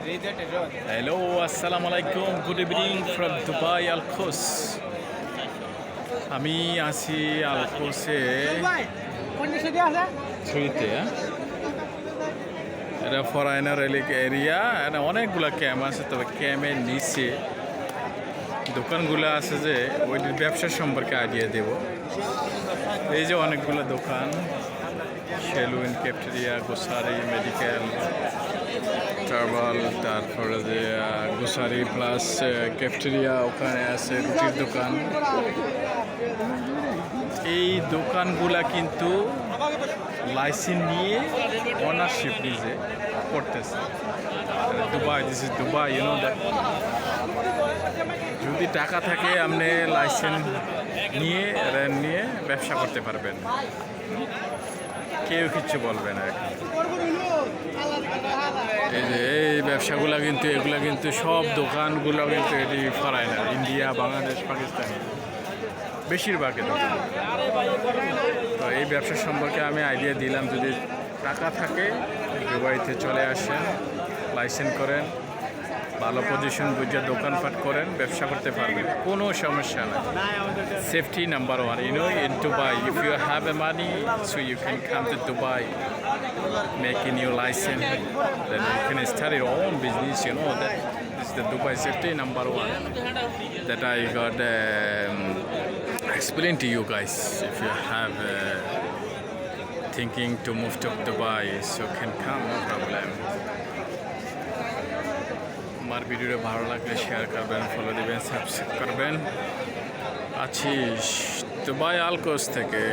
Hello, assalamu alaikum. Good evening from Dubai Al Khus. আমি আছি আল খোসে থ্রিতে। এটা ফরাইনার এরিয়া, এটা অনেকগুলো ক্যাম্প আছে, তবে ক্যাম্পের নিচে দোকানগুলো আছে যে ওইটির ব্যবসা সম্পর্কে আইডিয়া দেব। এই যে অনেকগুলো দোকান, salon, cafeteria, grocery, medical, travel, তারপরে যে গ্রোসারি প্লাস ক্যাফটেরিয়া, ওখানে আছে রুটির দোকান। এই দোকানগুলা কিন্তু লাইসেন্স নিয়ে ওনারশিপ নিজে করতেছে। Dubai, this is Dubai, you know that. যদি টাকা থাকে আপনি লাইসেন্স নিয়ে রেন্ট নিয়ে ব্যবসা করতে পারবেন, কেউ কিচ্ছু বলবে না। এই যে এই ব্যবসাগুলো কিন্তু, এগুলো কিন্তু সব দোকানগুলো কিন্তু এটি ফরেনার, ইন্ডিয়া, বাংলাদেশ, পাকিস্তান বেশিরভাগই দোকান। তো এই ব্যবসা সম্পর্কে আমি আইডিয়া দিলাম, যদি টাকা থাকে দুবাইতে চলে আসেন, লাইসেন্স করেন, ভালো পজিশন বুঝে দোকানপাট করেন, ব্যবসা করতে পারবেন, কোনো সমস্যা নাই। Safety number one, you know, in Dubai if you have a money, so you can come to Dubai, making your license, then you can start your own business, you know. That is the Dubai safety number one that I got explain to you guys. If you have thinking to move to Dubai, so can come, no problem. আমার ভিডিওটা ভালো লাগলে share করবেন, follow দিবেন, subscribe করবেন। আছি Dubai আল খোস থেকে।